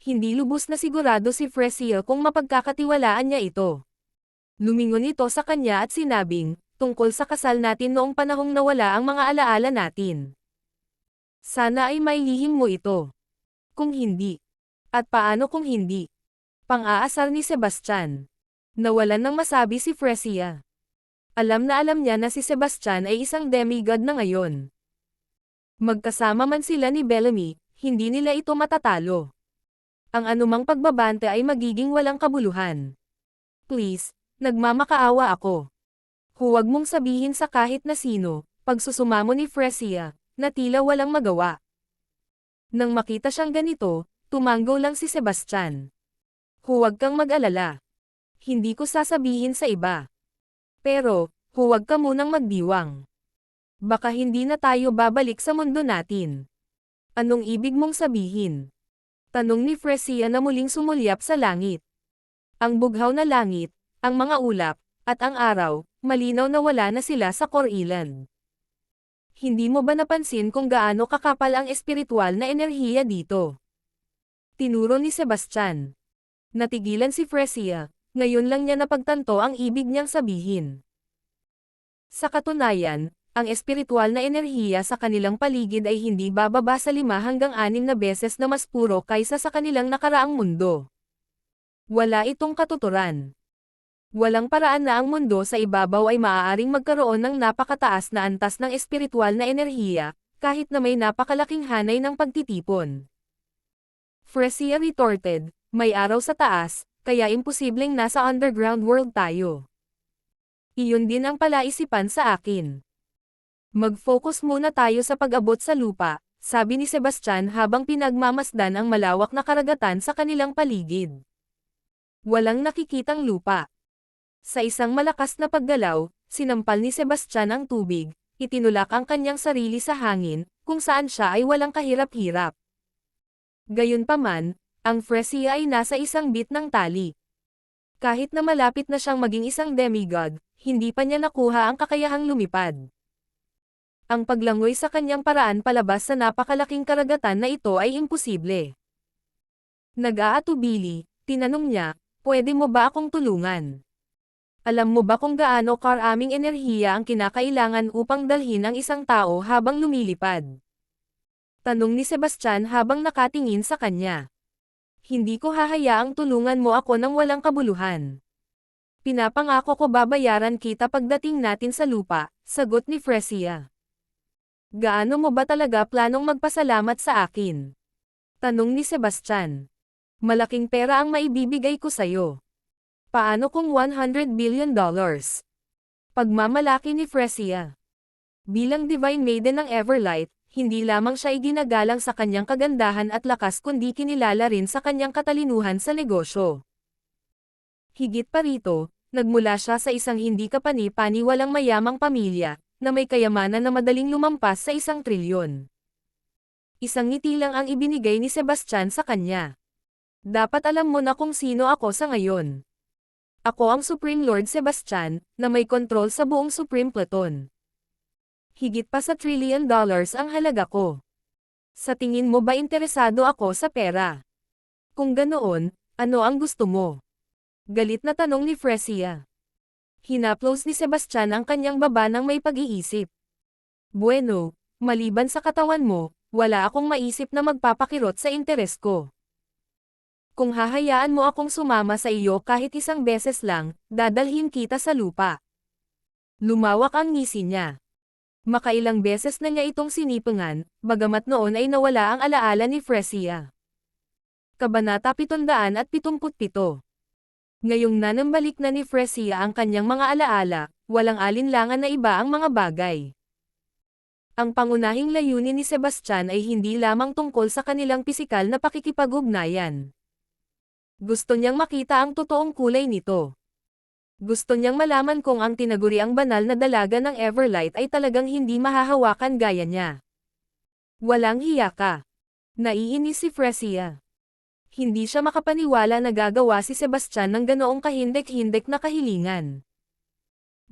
Hindi lubos na sigurado si Fresia kung mapagkakatiwalaan niya ito. Lumingon ito sa kanya at sinabing, tungkol sa kasal natin noong panahong nawala ang mga alaala natin. Sana ay may lihim mo ito. Kung hindi. At paano kung hindi? Pang-aasar ni Sebastian. Nawalan ng masabi si Fresia. Alam niya na si Sebastian ay isang demigod na ngayon. Magkasama man sila ni Bellamy, hindi nila ito matatalo. Ang anumang pagbabante ay magiging walang kabuluhan. Please, nagmamakaawa ako. Huwag mong sabihin sa kahit na sino, pagsusumamo ni Fresia, na tila walang magawa. Nang makita siyang ganito, tumanggo lang si Sebastian. Huwag kang mag-alala. Hindi ko sasabihin sa iba. Pero, huwag ka munang magdiwang. Baka hindi na tayo babalik sa mundo natin. Anong ibig mong sabihin? Tanong ni Fresia na muling sumulyap sa langit. Ang bughaw na langit, ang mga ulap, at ang araw, malinaw na wala na sila sa Core Island. Hindi mo ba napansin kung gaano kakapal ang espiritual na enerhiya dito? Tinuro ni Sebastian. Natigilan si Fresia, ngayon lang niya napagtanto ang ibig niyang sabihin. Sa katunayan, ang espiritual na enerhiya sa kanilang paligid ay hindi bababa sa 5 hanggang 6 na beses na mas puro kaysa sa kanilang nakaraang mundo. Wala itong katuturan. Walang paraan na ang mundo sa ibabaw ay maaaring magkaroon ng napakataas na antas ng espiritual na enerhiya, kahit na may napakalaking hanay ng pagtitipon. Fresia retorted, may araw sa taas, kaya imposibleng nasa underground world tayo. Iyon din ang palaisipan sa akin. Mag-focus muna tayo sa pag-abot sa lupa, sabi ni Sebastian habang pinagmamasdan ang malawak na karagatan sa kanilang paligid. Walang nakikitang lupa. Sa isang malakas na paggalaw, sinampal ni Sebastian ang tubig, itinulak ang kanyang sarili sa hangin, kung saan siya ay walang kahirap-hirap. Gayunpaman, ang Fresia ay nasa isang bit ng tali. Kahit na malapit na siyang maging isang demigod, hindi pa niya nakuha ang kakayahang lumipad. Ang paglangoy sa kanyang paraan palabas sa napakalaking karagatan na ito ay imposible. Nag-aatubili, tinanong niya, pwede mo ba akong tulungan? Alam mo ba kung gaano karaming enerhiya ang kinakailangan upang dalhin ang isang tao habang lumilipad? Tanong ni Sebastian habang nakatingin sa kanya. Hindi ko hahayaang tulungan mo ako ng walang kabuluhan. Pinapangako ko babayaran kita pagdating natin sa lupa, sagot ni Fresia. Gaano mo ba talaga planong magpasalamat sa akin? Tanong ni Sebastian. Malaking pera ang maibibigay ko sa'yo. Paano kung $100 billion? Pagmamalaki ni Fresia. Bilang Divine Maiden ng Everlight, hindi lamang siya iginagalang sa kanyang kagandahan at lakas kundi kinilala rin sa kanyang katalinuhan sa negosyo. Higit pa rito, nagmula siya sa isang hindi kapani-paniwalang mayamang pamilya, na may kayamanan na madaling lumampas sa 1 trilyon. Isang ngiti lang ang ibinigay ni Sebastian sa kanya. Dapat alam mo na kung sino ako sa ngayon. Ako ang Supreme Lord Sebastian, na may kontrol sa buong Supreme Pluton. Higit pa sa $1 trillion ang halaga ko. Sa tingin mo ba interesado ako sa pera? Kung ganoon, ano ang gusto mo? Galit na tanong ni Fresia. Hinaplos ni Sebastian ang kanyang baba ng may pag-iisip. Bueno, maliban sa katawan mo, wala akong maisip na magpapakirot sa interes ko. Kung hahayaan mo akong sumama sa iyo kahit isang beses lang, dadalhin kita sa lupa. Lumawak ang ngisi niya. Makailang beses na niya itong sinipungan, bagamat noon ay nawala ang alaala ni Fresia. Kabanata 777. Ngayong nanambalik na ni Fresia ang kanyang mga alaala, walang alinlangan na iba ang mga bagay. Ang pangunahing layunin ni Sebastian ay hindi lamang tungkol sa kanilang pisikal na pakikipag-ugnayan. Gusto niyang makita ang totoong kulay nito. Gusto niyang malaman kung ang tinaguriang banal na dalaga ng Everlight ay talagang hindi mahahawakan gaya niya. Walang hiya ka. Naiinis si Fresia. Hindi siya makapaniwala na gagawa si Sebastian ng ganoong kahindek-hindek na kahilingan.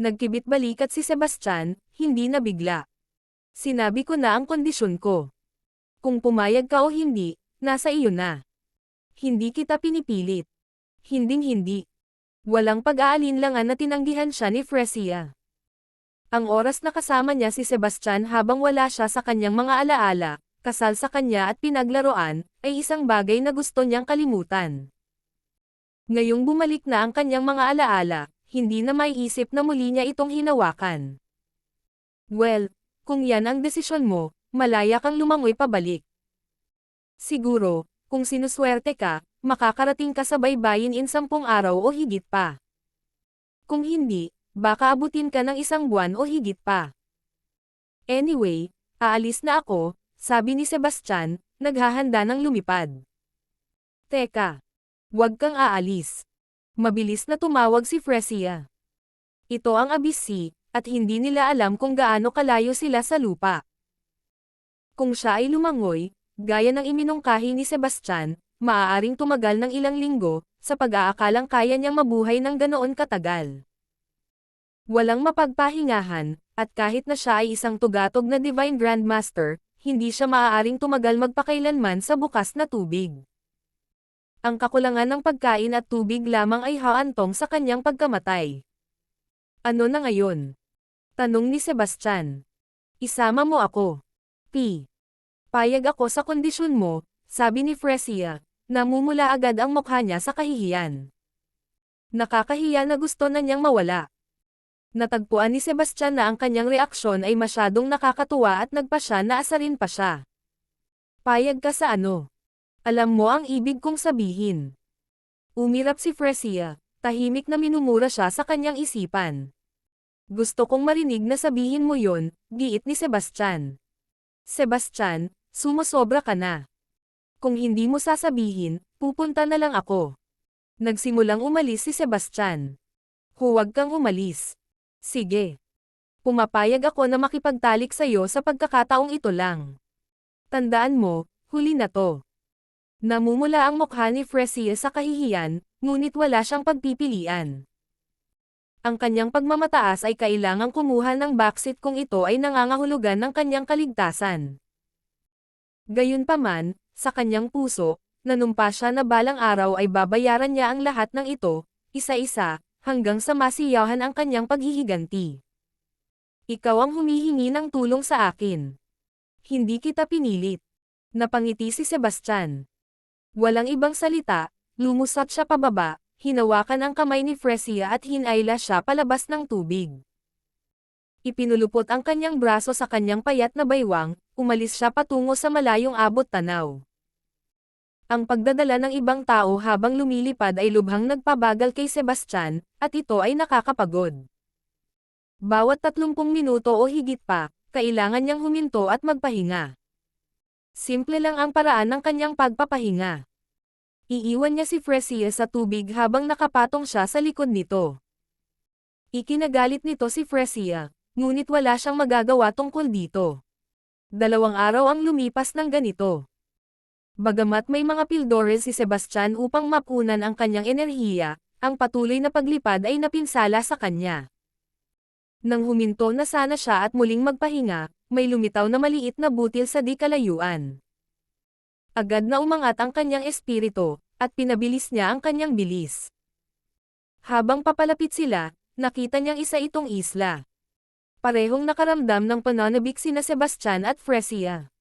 Nagkibit balikat si Sebastian, hindi na bigla. Sinabi ko na ang kondisyon ko. Kung pumayag ka o hindi, nasa iyo na. Hindi kita pinipilit. Hinding-hindi. Walang pag-aalinlangan na tinanggihan siya ni Fresia. Ang oras na kasama niya si Sebastian habang wala siya sa kanyang mga alaala, kasal sa kanya at pinaglaruan, ay isang bagay na gusto niyang kalimutan. Ngayong bumalik na ang kanyang mga alaala, hindi na maiisip na muli niya itong hinawakan. Well, kung yan ang desisyon mo, malaya kang lumangoy pabalik. Siguro, kung sinuswerte ka, makakarating ka sa baybayin in 10 araw o higit pa. Kung hindi, baka abutin ka ng 1 buwan o higit pa. Anyway, aalis na ako, sabi ni Sebastian, naghahanda ng lumipad. Teka. Huwag kang aalis. Mabilis na tumawag si Fresia. Ito ang Abyss Sea, at hindi nila alam kung gaano kalayo sila sa lupa. Kung siya ay lumangoy, gaya ng iminungkahi ni Sebastian, maaaring tumagal ng ilang linggo, sa pag-aakalang kaya niyang mabuhay ng ganoon katagal. Walang mapagpahingahan, at kahit na siya ay isang tugatog na Divine Grandmaster, hindi siya maaaring tumagal magpakailanman sa bukas na tubig. Ang kakulangan ng pagkain at tubig lamang ay haantong sa kanyang pagkamatay. Ano na ngayon? Tanong ni Sebastian. Isama mo ako. P. Payag ako sa kondisyon mo, sabi ni Fresia, namumula agad ang mukha niya sa kahihiyan. Nakakahiya na gusto na niyang mawala. Natagpuan ni Sebastian na ang kanyang reaksyon ay masyadong nakakatuwa at nagpa siya na asarin pa siya. Payag ka sa ano? Alam mo ang ibig kong sabihin. Umirap si Fresia, tahimik na minumura siya sa kanyang isipan. Gusto kong marinig na sabihin mo yon, giit ni Sebastian. Sebastian, sumosobra ka na. Kung hindi mo sasabihin, pupunta na lang ako. Nagsimulang umalis si Sebastian. Huwag kang umalis. Sige. Pumapayag ako na makipagtalik sa'yo sa pagkakataong ito lang. Tandaan mo, huli na to. Namumula ang mukha ni Fresia sa kahihiyan, ngunit wala siyang pagpipilian. Ang kanyang pagmamataas ay kailangang kumuha ng backseat kung ito ay nangangahulugan ng kanyang kaligtasan. Gayunpaman, sa kanyang puso, nanumpa siya na balang araw ay babayaran niya ang lahat ng ito, isa-isa, hanggang sa masiyahan ang kanyang paghihiganti. Ikaw ang humihingi ng tulong sa akin. Hindi kita pinilit. Napangiti si Sebastian. Walang ibang salita, lumusot siya pababa, hinawakan ang kamay ni Fresia at hinayla siya palabas ng tubig. Ipinulupot ang kanyang braso sa kanyang payat na baywang, umalis siya patungo sa malayong abot tanaw. Ang pagdadala ng ibang tao habang lumilipad ay lubhang nagpabagal kay Sebastian, at ito ay nakakapagod. Bawat 30 minuto o higit pa, kailangan niyang huminto at magpahinga. Simple lang ang paraan ng kanyang pagpapahinga. Iiwan niya si Fresia sa tubig habang nakapatong siya sa likod nito. Ikinagalit nito si Fresia, ngunit wala siyang magagawa tungkol dito. 2 araw ang lumipas ng ganito. Bagamat may mga pildores si Sebastian upang mapunan ang kanyang enerhiya, ang patuloy na paglipad ay napinsala sa kanya. Nang huminto na sana siya at muling magpahinga, may lumitaw na maliit na butil sa di kalayuan. Agad na umangat ang kanyang espiritu, at pinabilis niya ang kanyang bilis. Habang papalapit sila, nakita niyang isa itong isla. Parehong nakaramdam ng pananabik sina Sebastian at Fresia.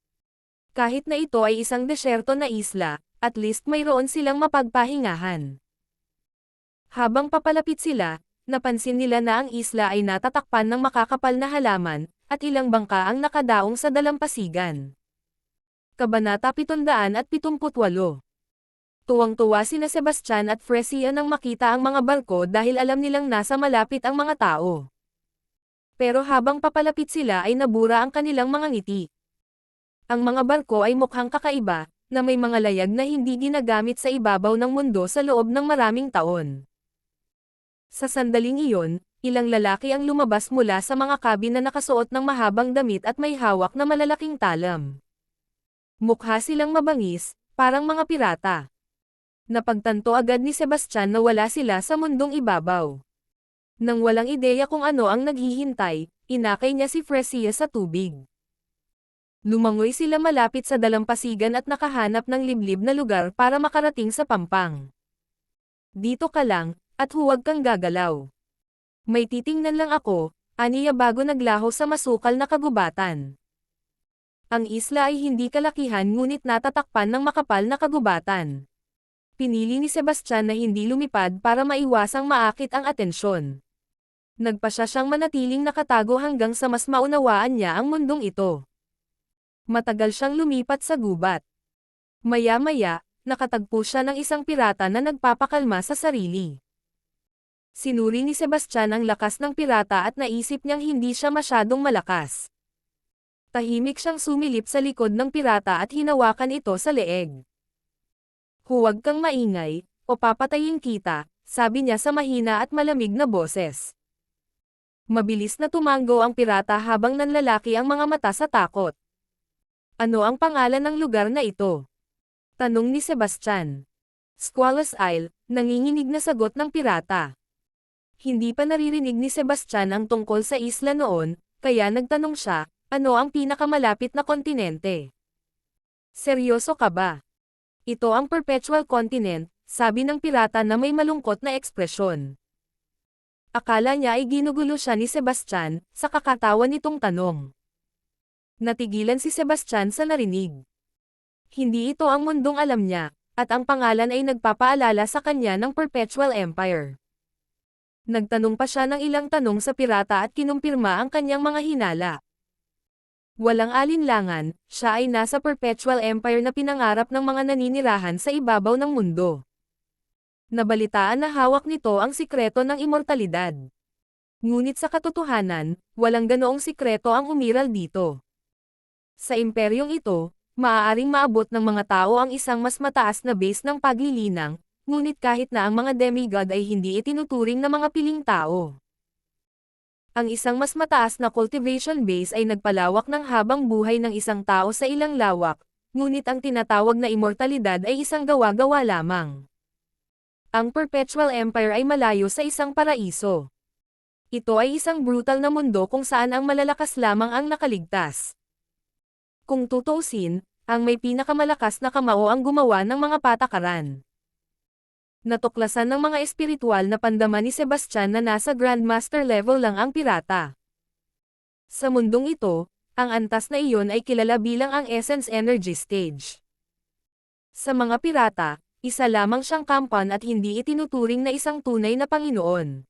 Kahit na ito ay isang desyerto na isla, at least mayroon silang mapagpahingahan. Habang papalapit sila, napansin nila na ang isla ay natatakpan ng makakapal na halaman, at ilang bangka ang nakadaong sa dalampasigan. Kabanata 778. Tuwang-tuwa sina Sebastian at Fresia nang makita ang mga barko dahil alam nilang nasa malapit ang mga tao. Pero habang papalapit sila ay nabura ang kanilang mga ngiti. Ang mga barko ay mukhang kakaiba, na may mga layag na hindi ginagamit sa ibabaw ng mundo sa loob ng maraming taon. Sa sandaling iyon, ilang lalaki ang lumabas mula sa mga kabin na nakasuot ng mahabang damit at may hawak na malalaking talam. Mukha silang mabangis, parang mga pirata. Napagtanto agad ni Sebastian na wala sila sa mundong ibabaw. Nang walang ideya kung ano ang naghihintay, inakay niya si Fresia sa tubig. Lumangoy sila malapit sa dalampasigan at nakahanap ng liblib na lugar para makarating sa pampang. Dito ka lang, at huwag kang gagalaw. May titingnan lang ako, aniya bago naglaho sa masukal na kagubatan. Ang isla ay hindi kalakihan ngunit natatakpan ng makapal na kagubatan. Pinili ni Sebastian na hindi lumipad para maiwasang maakit ang atensyon. Nagpasya siyang manatiling nakatago hanggang sa mas maunawaan niya ang mundong ito. Matagal siyang lumipat sa gubat. Maya-maya, nakatagpo siya ng isang pirata na nagpapakalma sa sarili. Sinuri ni Sebastian ang lakas ng pirata at naisip niyang hindi siya masyadong malakas. Tahimik siyang sumilip sa likod ng pirata at hinawakan ito sa leeg. Huwag kang maingay, o papatayin kita, sabi niya sa mahina at malamig na boses. Mabilis na tumango ang pirata habang nanlalaki ang mga mata sa takot. Ano ang pangalan ng lugar na ito? Tanong ni Sebastian. Squalus Isle, nanginginig na sagot ng pirata. Hindi pa naririnig ni Sebastian ang tungkol sa isla noon, kaya nagtanong siya, ano ang pinakamalapit na kontinente? Seryoso ka ba? Ito ang Perpetual Continent, sabi ng pirata na may malungkot na ekspresyon. Akala niya ay ginugulo siya ni Sebastian, sa kakatawa nitong tanong. Natigilan si Sebastian sa narinig. Hindi ito ang mundong alam niya, at ang pangalan ay nagpapaalala sa kanya ng Perpetual Empire. Nagtanong pa siya ng ilang tanong sa pirata at kinumpirma ang kanyang mga hinala. Walang alinlangan, siya ay nasa Perpetual Empire na pinangarap ng mga naninirahan sa ibabaw ng mundo. Nabalitaan na hawak nito ang sikreto ng immortalidad. Ngunit sa katotohanan, walang ganoong sikreto ang umiral dito. Sa imperyong ito, maaaring maabot ng mga tao ang isang mas mataas na base ng paglilinang, ngunit kahit na ang mga demigod ay hindi itinuturing na mga piling tao. Ang isang mas mataas na cultivation base ay nagpalawak ng habang buhay ng isang tao sa ilang lawak, ngunit ang tinatawag na immortalidad ay isang gawa-gawa lamang. Ang Perpetual Empire ay malayo sa isang paraiso. Ito ay isang brutal na mundo kung saan ang malalakas lamang ang nakaligtas. Kung tutuusin, ang may pinakamalakas na kamao ang gumawa ng mga patakaran. Natuklasan ng mga espiritual na pandaman ni Sebastian na nasa Grandmaster level lang ang pirata. Sa mundong ito, ang antas na iyon ay kilala bilang ang Essence Energy Stage. Sa mga pirata, isa lamang siyang kampan at hindi itinuturing na isang tunay na Panginoon.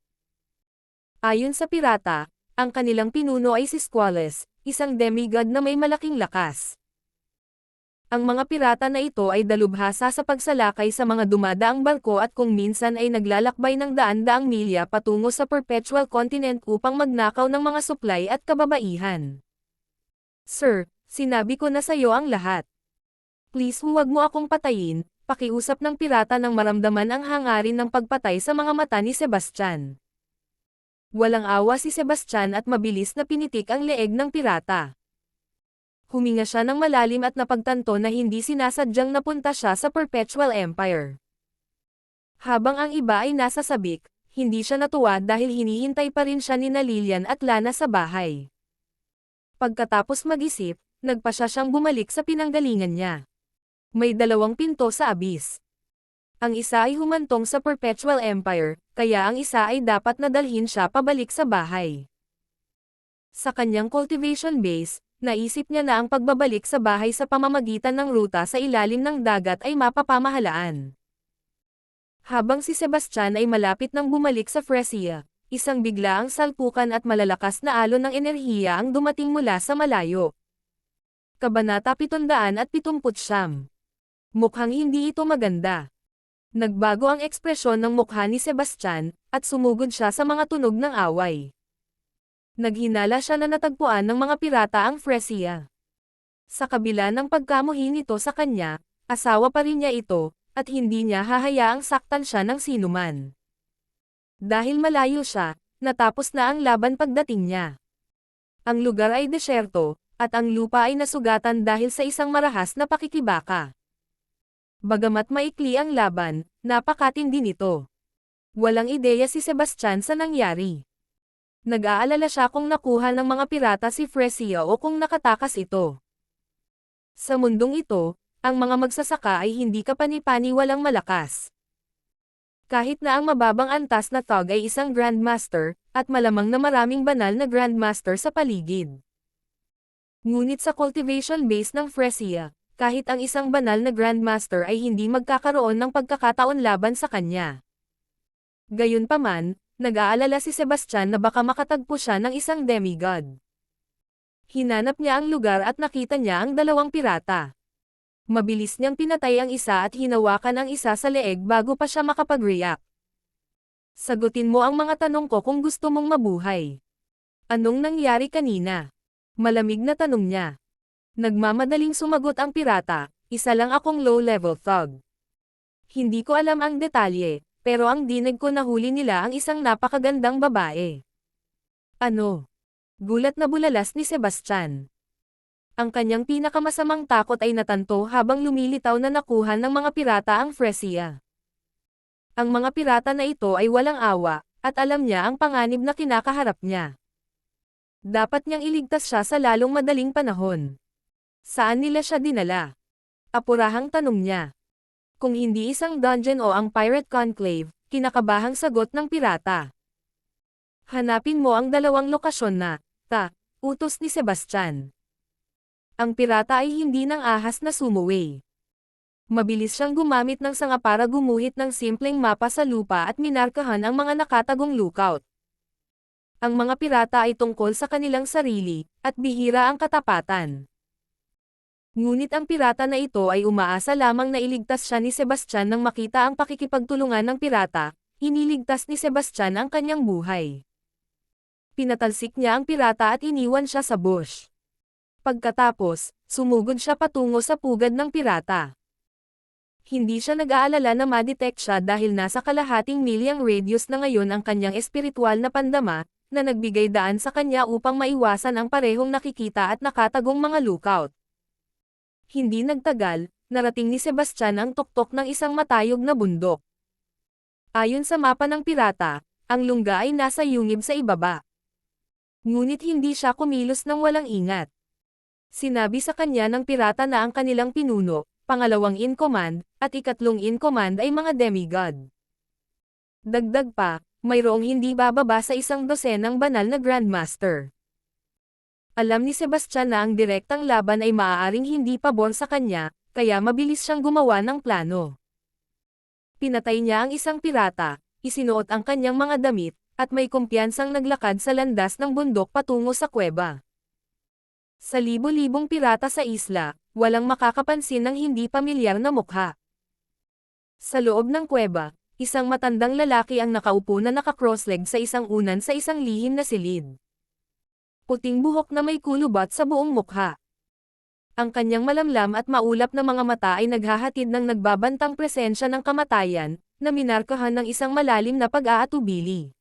Ayon sa pirata, ang kanilang pinuno ay si Squalus, isang demigod na may malaking lakas. Ang mga pirata na ito ay dalubhasa sa pagsalakay sa mga dumadaang barko at kung minsan ay naglalakbay ng daan-daang milya patungo sa Perpetual Continent upang magnakaw ng mga supply at kababaihan. Sir, sinabi ko na sa iyo ang lahat. Please huwag mo akong patayin, pakiusap ng pirata nang maramdaman ang hangarin ng pagpatay sa mga mata ni Sebastian. Walang awa si Sebastian at mabilis na pinitik ang leeg ng pirata. Huminga siya ng malalim at napagtanto na hindi sinasadyang napunta siya sa Perpetual Empire. Habang ang iba ay nasa sabik, hindi siya natuwa dahil hinihintay pa rin siya ni Lilian at Lana sa bahay. Pagkatapos mag-isip, nagpa siyang bumalik sa pinanggalingan niya. May dalawang pinto sa abyss. Ang isa ay humantong sa Perpetual Empire, kaya ang isa ay dapat na dalhin siya pabalik sa bahay. Sa kanyang cultivation base, naisip niya na ang pagbabalik sa bahay sa pamamagitan ng ruta sa ilalim ng dagat ay mapapamahalaan. Habang si Sebastian ay malapit nang bumalik sa Fresia, isang biglaang salpukan at malalakas na alon ng enerhiya ang dumating mula sa malayo. Kabanata 779. Mukhang hindi ito maganda. Nagbago ang ekspresyon ng mukha ni Sebastian, at sumugod siya sa mga tunog ng away. Naghinala siya na natagpuan ng mga pirata ang Fresia. Sa kabila ng pagkamuhi nito sa kanya, asawa pa rin niya ito, at hindi niya hahayaang saktan siya ng sinuman. Dahil malayo siya, natapos na ang laban pagdating niya. Ang lugar ay desyerto, at ang lupa ay nasugatan dahil sa isang marahas na pakikibaka. Bagamat maikli ang laban, napakatindi nito. Walang ideya si Sebastian sa nangyari. Nag-aalala siya kung nakuha ng mga pirata si Fresia o kung nakatakas ito. Sa mundong ito, ang mga magsasaka ay hindi kapani-paniwalang malakas. Kahit na ang mababang antas na thug ay isang Grandmaster, at malamang na maraming banal na Grandmaster sa paligid. Ngunit sa cultivation base ng Fresia, kahit ang isang banal na Grandmaster ay hindi magkakaroon ng pagkakataon laban sa kanya. Gayunpaman, nag-aalala si Sebastian na baka makatagpo siya ng isang demigod. Hinanap niya ang lugar at nakita niya ang dalawang pirata. Mabilis niyang pinatay ang isa at hinawakan ang isa sa leeg bago pa siya makapag-react. Sagutin mo ang mga tanong ko kung gusto mong mabuhay. Anong nangyari kanina? Malamig na tanong niya. Nagmamadaling sumagot ang pirata, isa lang akong low-level thug. Hindi ko alam ang detalye, pero ang dinig ko nahuli nila ang isang napakagandang babae. Ano? Gulat na bulalas ni Sebastian. Ang kanyang pinakamasamang takot ay natanto habang lumilitaw na nakuha ng mga pirata ang Fresia. Ang mga pirata na ito ay walang awa, at alam niya ang panganib na kinakaharap niya. Dapat niyang iligtas siya sa lalong madaling panahon. Saan nila siya dinala? Apurahang tanong niya. Kung hindi isang dungeon o ang Pirate Conclave, kinakabahang sagot ng pirata. Hanapin mo ang dalawang lokasyon na, utos ni Sebastian. Ang pirata ay hindi nang ahas na sumuway. Mabilis siyang gumamit ng sanga para gumuhit ng simpleng mapa sa lupa at minarkahan ang mga nakatagong lookout. Ang mga pirata ay tungkol sa kanilang sarili, at bihira ang katapatan. Ngunit ang pirata na ito ay umaasa lamang na iligtas siya ni Sebastian nang makita ang pakikipagtulungan ng pirata, iniligtas ni Sebastian ang kanyang buhay. Pinatalsik niya ang pirata at iniwan siya sa bush. Pagkatapos, sumugod siya patungo sa pugad ng pirata. Hindi siya nag-aalala na ma-detect siya dahil nasa kalahating milyang radius na ngayon ang kanyang espiritual na pandama, na nagbigay daan sa kanya upang maiwasan ang parehong nakikita at nakatagong mga lookout. Hindi nagtagal, narating ni Sebastian ang tuktok ng isang matayog na bundok. Ayon sa mapa ng pirata, ang lungga ay nasa yungib sa ibaba. Ngunit hindi siya kumilos ng walang ingat. Sinabi sa kanya ng pirata na ang kanilang pinuno, pangalawang in command, at ikatlong in command ay mga demigod. Dagdag pa, mayroong hindi bababa sa 100 banal na Grandmaster. Alam ni Sebastian na ang direktang laban ay maaaring hindi pabor sa kanya, kaya mabilis siyang gumawa ng plano. Pinatay niya ang isang pirata, isinuot ang kanyang mga damit, at may kumpiyansang naglakad sa landas ng bundok patungo sa kuweba. Sa libo-libong pirata sa isla, walang makakapansin ng hindi pamilyar na mukha. Sa loob ng kuweba, isang matandang lalaki ang nakaupo na naka-crossleg sa isang unan sa isang lihim na silid. Puting buhok na may kulubot sa buong mukha. Ang kanyang malamlam at maulap na mga mata ay naghahatid ng nagbabantang presensya ng kamatayan, na minarkahan ng isang malalim na pag-aatubili.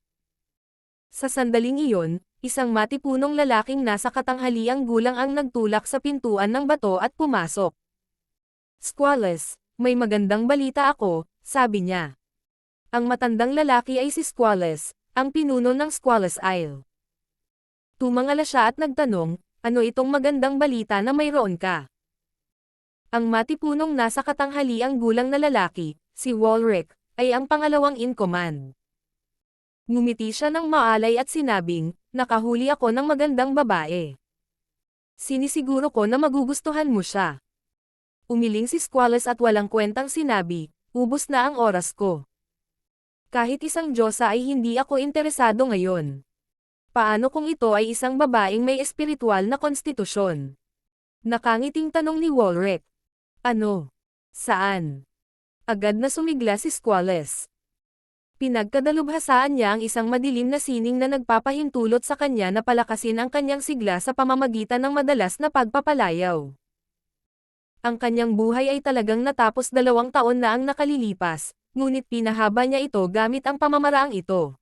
Sa sandaling iyon, isang matipunong lalaking nasa katanghaliang gulang ang nagtulak sa pintuan ng bato at pumasok. "Squalus, may magandang balita ako," sabi niya. Ang matandang lalaki ay si Squalus, ang pinuno ng Squalus Isle. Tumangala siya at nagtanong, "Ano itong magandang balita na mayroon ka?" Ang matipunong nasa katanghaliang gulang na lalaki, si Walrick, ay ang pangalawang in command. Ngumiti siya ng maalay at sinabing, "Nakahuli ako ng magandang babae. Sinisiguro ko na magugustuhan mo siya." Umiling si Squalus at walang kwentang sinabi, "Ubos na ang oras ko. Kahit isang diyosa ay hindi ako interesado ngayon. Paano kung ito ay isang babaeng may espiritual na konstitusyon?" Nakangiting tanong ni Walrick. "Ano? Saan?" Agad na sumigla si Squalus. Pinagkadalubhasaan niya ang isang madilim na sining na nagpapahintulot sa kanya na palakasin ang kanyang sigla sa pamamagitan ng madalas na pagpapalayaw. Ang kanyang buhay ay talagang natapos 2 taon na ang nakalilipas, ngunit pinahaba niya ito gamit ang pamamaraang ito.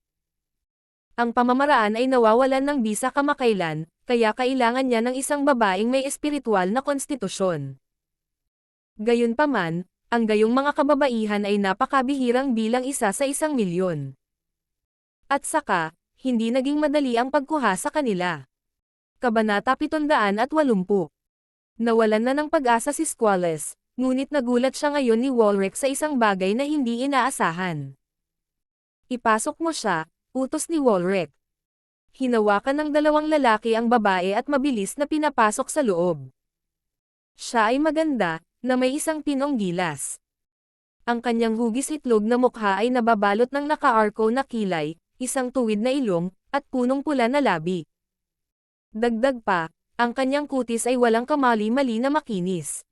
Ang pamamaraan ay nawawalan ng bisa kamakailan, kaya kailangan niya ng isang babaeng may espiritual na konstitusyon. Gayunpaman, ang gayong mga kababaihan ay napakabihirang bilang isa sa 1,000,000. At saka, hindi naging madali ang pagkuha sa kanila. Kabanata 780. Nawalan na ng pag-asa si Squalus, ngunit nagulat siya ngayon ni Walrick sa isang bagay na hindi inaasahan. "Ipasok mo siya," utos ni Walrick. Hinawakan ng 2 lalaki ang babae at mabilis na pinapasok sa loob. Siya ay maganda, na may isang pinong gilas. Ang kanyang hugis itlog na mukha ay nababalot ng naka-arco na kilay, isang tuwid na ilong, at punong pula na labi. Dagdag pa, ang kanyang kutis ay walang kamali-mali na makinis.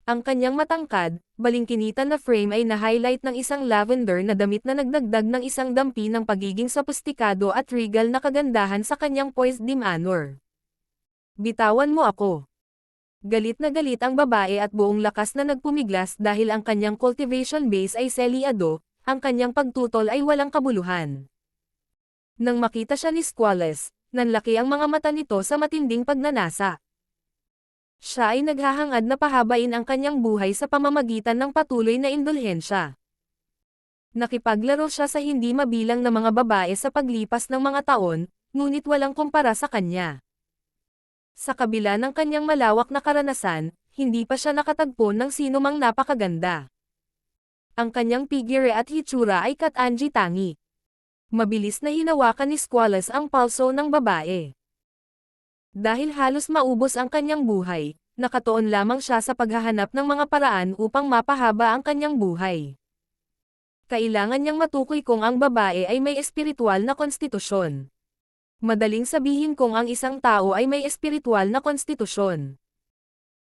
Ang kanyang matangkad, balingkinitan na frame ay na-highlight ng isang lavender na damit na nagdagdag ng isang dampi ng pagiging sophisticado at regal na kagandahan sa kanyang poised manner. "Bitawan mo ako." Galit na galit ang babae at buong lakas na nagpumiglas dahil ang kanyang cultivation base ay selyado, ang kanyang pagtutol ay walang kabuluhan. Nang makita siya ni Squalus, nanlaki ang mga mata nito sa matinding pagnanasa. Siya ay naghahangad na pahabain ang kanyang buhay sa pamamagitan ng patuloy na indulhensya. Nakipaglaro siya sa hindi mabilang na mga babae sa paglipas ng mga taon, ngunit walang kumpara sa kanya. Sa kabila ng kanyang malawak na karanasan, hindi pa siya nakatagpo ng sinumang napakaganda. Ang kanyang figure at hitsura ay katangi tangi. Mabilis na hinawakan ni Squalus ang palso ng babae. Dahil halos maubos ang kanyang buhay, nakatuon lamang siya sa paghahanap ng mga paraan upang mapahaba ang kanyang buhay. Kailangan niyang matukoy kung ang babae ay may espiritual na konstitusyon. Madaling sabihin kung ang isang tao ay may espiritual na konstitusyon.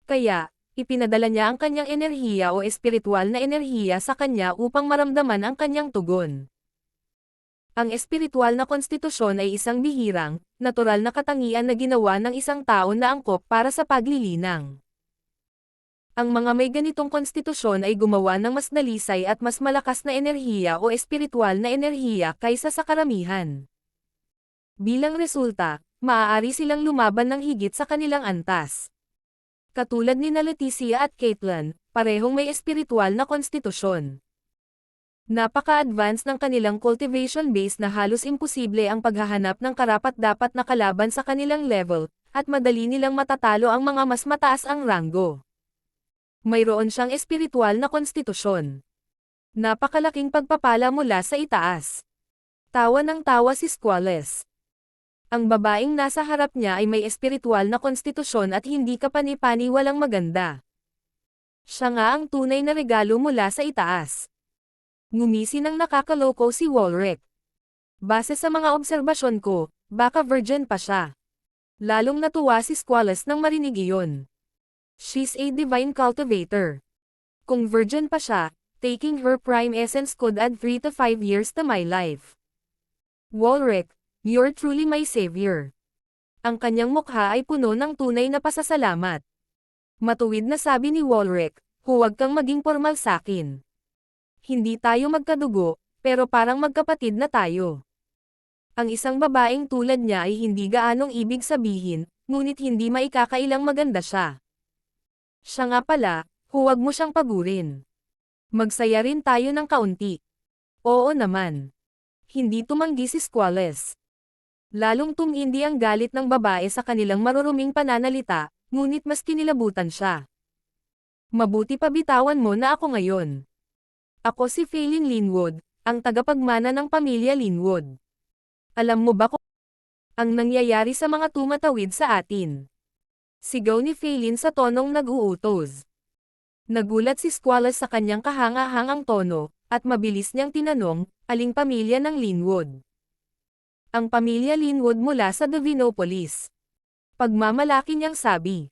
Kaya, ipinadala niya ang kanyang enerhiya o espiritual na enerhiya sa kanya upang maramdaman ang kanyang tugon. Ang espiritual na konstitusyon ay isang bihirang, natural na katangian na ginawa ng isang tao na angkop para sa paglilinang. Ang mga may ganitong konstitusyon ay gumawa ng mas dalisay at mas malakas na enerhiya o espiritual na enerhiya kaysa sa karamihan. Bilang resulta, maaari silang lumaban ng higit sa kanilang antas. Katulad ni Leticia at Caitlyn, parehong may espiritual na konstitusyon. Napaka-advance ng kanilang cultivation base na halos imposible ang paghahanap ng karapat-dapat na kalaban sa kanilang level, at madali nilang matatalo ang mga mas mataas ang ranggo. Mayroon siyang espiritual na konstitusyon. Napakalaking pagpapala mula sa itaas. Tawa ng tawa si Squalles. Ang babaeng nasa harap niya ay may espiritual na konstitusyon at hindi kapani-pani walang maganda. Siya nga ang tunay na regalo mula sa itaas. Ngumisi ng nakakaloko si Walrick. Base sa mga obserbasyon ko, baka virgin pa siya. Lalong natuwa si Squalles nang marinig iyon. She's a divine cultivator. Kung virgin pa siya, taking her prime essence could add 3 to 5 years to my life. Walrick, you're truly my savior. Ang kanyang mukha ay puno ng tunay na pasasalamat. Matuwid na sabi ni Walrick, huwag kang maging formal sakin. Hindi tayo magkadugo, pero parang magkapatid na tayo. Ang isang babaeng tulad niya ay hindi gaanong ibig sabihin, ngunit hindi maikakailang maganda siya. Siya nga pala, huwag mo siyang pagurin. Magsaya rin tayo ng kaunti. Oo naman. Hindi tumanggi si Squalles. Lalong tumindi ang galit ng babae sa kanilang maruruming pananalita, ngunit mas kinilabutan siya. Mabuti pa bitawan mo na ako ngayon. Ako si Phelan Linwood, ang tagapagmana ng pamilya Linwood. Alam mo ba kung ang nangyayari sa mga tumatawid sa atin? Sigaw ni Phelan sa tonong nag-uutos. Nagulat si Squalles sa kanyang kahanga-hangang tono, at mabilis niyang tinanong, aling pamilya ng Linwood? Ang pamilya Linwood mula sa Davinopolis. Pagmamalaki niyang sabi.